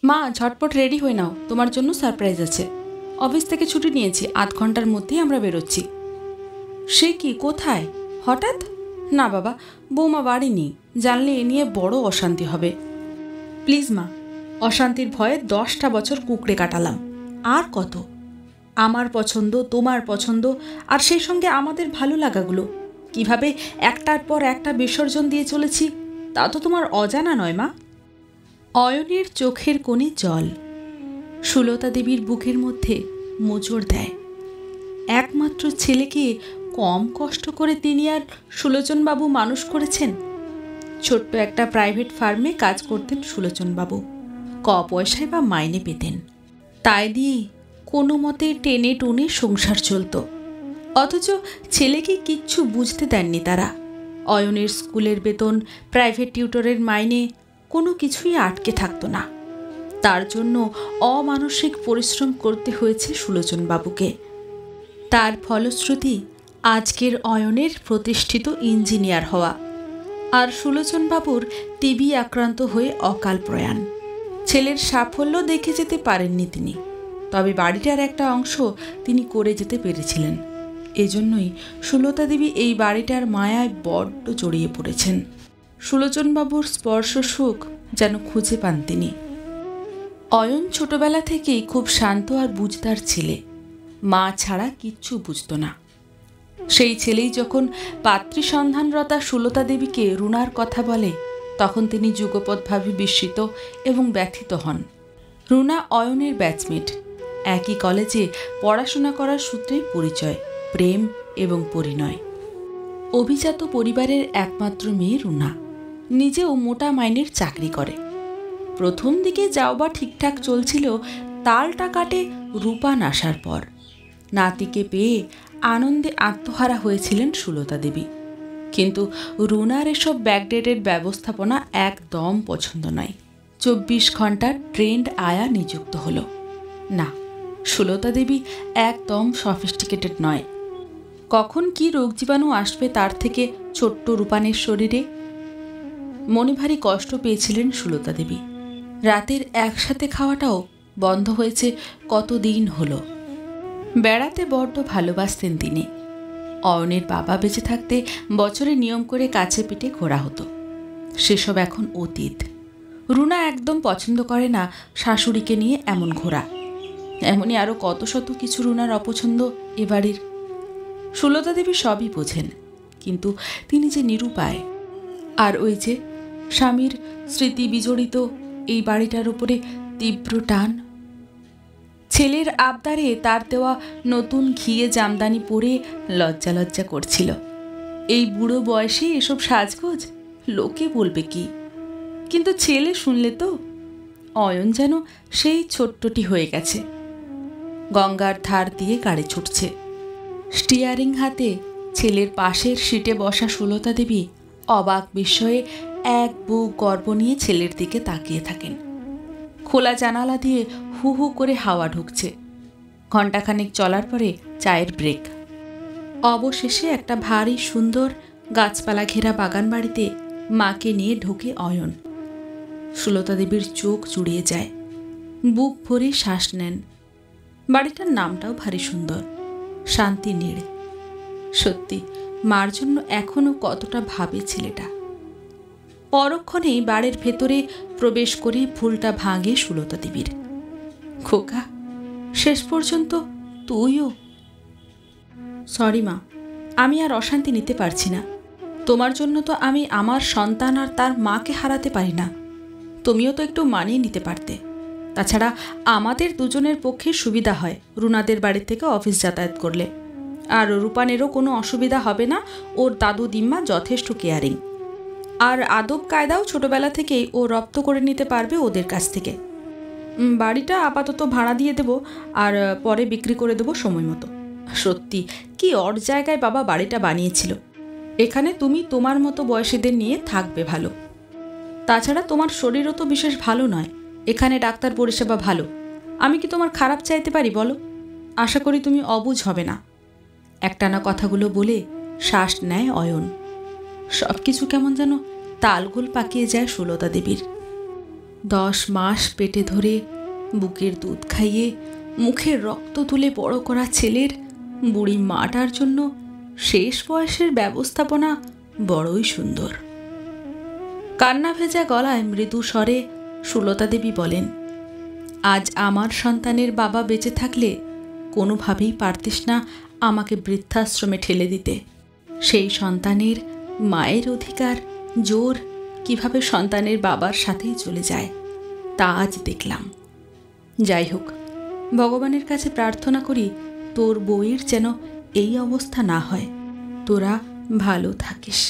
মা, ঝটপট রেডি হয়ে নাও, তোমার জন্য সারপ্রাইজ আছে। অফিস থেকে ছুটি নিয়েছি, ৮ ঘন্টার মধ্যেই আমরা বেরোচ্ছি। সে কি, কোথায় হঠাৎ? না বাবা, বৌমা বাড়ি নেই, জানলে এ নিয়ে বড় অশান্তি হবে। প্লিজ মা, অশান্তির ভয়ে 10টা বছর কুঁকড়ে কাটালাম, আর কত? আমার পছন্দ, তোমার পছন্দ, আর সেই সঙ্গে আমাদের ভালো লাগাগুলো কিভাবে একটার পর একটা বিসর্জন দিয়ে চলেছি তা তো তোমার অজানা নয় মা। অয়নের চোখের কোণে জল। সুলতা দেবীর বুকের মধ্যে মোচড় দেয়। একমাত্র ছেলেকে কম কষ্ট করে তিনি আর সুলোচনবাবু মানুষ করেছেন। ছোট্ট একটা প্রাইভেট ফার্মে কাজ করতেন সুলোচনবাবু, ক পয়সায় বা মাইনে পেতেন, তাই দিয়ে কোনো মতে টেনে টুনে সংসার চলত। অথচ ছেলেকে কিচ্ছু বুঝতে দেননি তারা। অয়নের স্কুলের বেতন, প্রাইভেট টিউটরের মাইনে, কোনো কিছুই আটকে থাকতো না। তার জন্য অমানসিক পরিশ্রম করতে হয়েছে সুলোচনবাবুকে। তার ফলশ্রুতি আজকের অয়নের প্রতিষ্ঠিত ইঞ্জিনিয়ার হওয়া, আর সুলোচনবাবুর টিবি আক্রান্ত হয়ে অকাল প্রয়াণ। ছেলের সাফল্য দেখে যেতে পারেননি তিনি, তবে বাড়িটার একটা অংশ তিনি করে যেতে পেরেছিলেন। এজন্যই সুলতা দেবী এই বাড়িটার মায়ায় বড্ড জড়িয়ে পড়েছেন। সুলোচনবাবুর স্পর্শ সুখ যেন খুঁজে পান তিনি। অয়ন ছোটবেলা থেকেই খুব শান্ত আর বুঝদার ছেলে, মা ছাড়া কিচ্ছু বুঝত না। সেই ছেলেই যখন পাত্রী সন্ধানরতা সুলতা দেবীকে রুনার কথা বলে, তখন তিনি যুগপৎভাবে বিস্মিত এবং ব্যথিত হন। রুনা অয়নের ব্যাচমেট, একই কলেজে পড়াশোনা করার সূত্রেই পরিচয়, প্রেম এবং পরিণয়। অভিজাত পরিবারের একমাত্র মেয়ে রুনা, নিজেও মোটা মাইনের চাকরি করে। প্রথম দিকে যাও বা ঠিকঠাক চলছিল, তালটা কাটে রূপান আসার পর। নাতিকে পেয়ে আনন্দে আত্মহারা হয়েছিলেন সুলতা দেবী। কিন্তু রুনার এসব ব্যাকডেটের ব্যবস্থাপনা একদম পছন্দ নয়। 24 ঘন্টার ট্রেন্ড আয়া নিযুক্ত হলো। না, সুলতা দেবী একদম সফিস্টিকেটেড নয়। কখন কি রোগ জীবাণু আসবে তার থেকে ছোট্ট রূপানের শরীরে। মনে ভারী কষ্ট পেয়েছিলেন সুলতা দেবী। রাতের একসাথে খাওয়াটাও বন্ধ হয়েছে কতদিন হলো। বেড়াতে বড্ড ভালোবাসতেন তিনি। অয়নের বাবা বেঁচে থাকতে বছরে নিয়ম করে কাছে পিঠে ঘোরা হতো, সেসব এখন অতীত। রুনা একদম পছন্দ করে না শাশুড়িকে নিয়ে এমন ঘোরা। এমনই আরও কত শত কিছু রুনার অপছন্দ এ বাড়ির। সুলতা দেবী সবই বোঝেন, কিন্তু তিনি যে নিরুপায়। আর ওই যে স্বামীর স্মৃতি বিজড়িত এই বাড়িটার উপরে তীব্র টান। ছেলের আবদারে তার দেওয়া নতুন ঘিয়ে জামদানি পরে লজ্জা লজ্জা করছিল। এই বুড়ো বয়সে এসব সাজগোজ, লোকে বলবে কি? কিন্তু ছেলে শুনলে তো। অয়ন যেন সেই ছোট্টটি হয়ে গেছে। গঙ্গার ধার দিয়ে গাড়ি ছুটছে, স্টিয়ারিং হাতে ছেলের পাশের সিটে বসা সুলতা দেবী অবাক বিস্ময়ে এক বুক গর্ব নিয়ে ছেলের দিকে তাকিয়ে থাকেন। খোলা জানালা দিয়ে হু হু করে হাওয়া ঢুকছে। ঘণ্টাখানেক চলার পরে চায়ের ব্রেক। অবশেষে একটা ভারী সুন্দর গাছপালা ঘেরা বাগান বাড়িতে মাকে নিয়ে ঢোকে অয়ন। সুলতা দেবীর চোখ জুড়িয়ে যায়, বুক ভরে শ্বাস নেন। বাড়িটার নামটাও ভারী সুন্দর, শান্তি নীড়। সত্যি মার জন্য এখনও কতটা ভাবে ছেলেটা। পরক্ষণেই বাড়ির ভেতরে প্রবেশ করে ফুলটা ভাঙে সুলতা দেবীর। খোকা, শেষ পর্যন্ত তুইও? সরি মা, আমি আর অশান্তি নিতে পারছি না। তোমার জন্য তো আমি আমার সন্তান আর তার মাকে হারাতে পারি না। তুমিও তো একটু মানিয়ে নিতে পারতে। তাছাড়া আমাদের দুজনের পক্ষে সুবিধা হয় রুনাদের বাড়ি থেকে অফিস যাতায়াত করলে। আর রূপানেরও কোনো অসুবিধা হবে না, ওর দাদু দিম্মা যথেষ্ট কেয়ারিং। আর আদব কায়দাও ছোটবেলা থেকেই ও রপ্ত করে নিতে পারবে ওদের কাছ থেকে। বাড়িটা আপাতত ভাড়া দিয়ে দেব, আর পরে বিক্রি করে দেবো সময় মতো। সত্যি কি ওর জায়গায় বাবা বাড়িটা বানিয়েছিল। এখানে তুমি তোমার মতো বয়সীদের নিয়ে থাকবে ভালো। তাছাড়া তোমার শরীরও তো বিশেষ ভালো নয়, এখানে ডাক্তার পরিষেবা ভালো। আমি কি তোমার খারাপ চাইতে পারি বলো? আশা করি তুমি অবুঝ হবে না। একটানা কথাগুলো বলে শ্বাস নেয় অয়ন। সব কিছু কেমন যেন তালগোল পাকিয়ে যায় সুলতা দেবীর। 10 মাস পেটে ধরে বুকের দুধ খাইয়ে মুখের রক্ত তুলে বড় করা ছেলের বুড়ি মাটার জন্য শেষ বয়সের ব্যবস্থাপনা বড়ই সুন্দর। কান্না ভেজা গলায় মৃদু স্বরে সুলতা দেবী বলেন, আজ আমার সন্তানের বাবা বেঁচে থাকলে কোনোভাবেই পারতিস না আমাকে বৃদ্ধাশ্রমে ঠেলে দিতে। সেই সন্তানের মায়ের অধিকার জোর কিভাবে সন্তানের বাবার সাথেই চলে যায় তা আজ দেখলাম। যাই হোক, ভগবানের কাছে প্রার্থনা করি তোর বউয়ের যেন এই অবস্থা না হয়। তোরা ভালো থাকিস।